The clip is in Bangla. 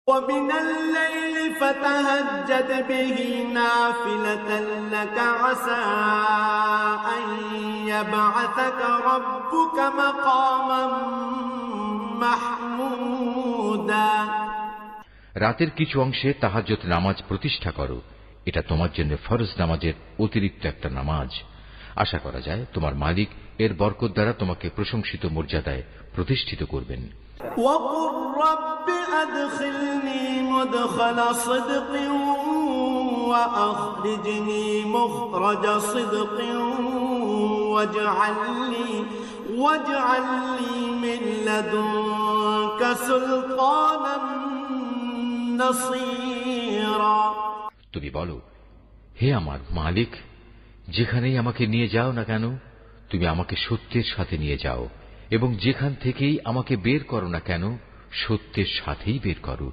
ومن الليل فتهجد به نافلة لك عسى أن يبعثك ربك مقاما محمودا। রাতের কিছু অংশে তাহাজ্জুদ নামাজ প্রতিষ্ঠা করো, এটা তোমার জন্য ফরজ নামাজের অতিরিক্ত একটা নামাজ। আশা করা যায় তোমার মালিক এর বরকত দ্বারা তোমাকে প্রশংসিত মর্যাদায় প্রতিষ্ঠিত করবেন। وقل رب أدخلني مدخل صدق وأخرجني مخرج صدق واجعل لي من لدنك سلطانا نصيرا। তুমি বলো, হে আমার মালিক, যেখানেই আমাকে নিয়ে যাও না কেন তুমি আমাকে সত্যের সাথে নিয়ে যাও, এবং যেখান থেকেই আমাকে বের করো না কেন সত্যের সাথেই বের করো।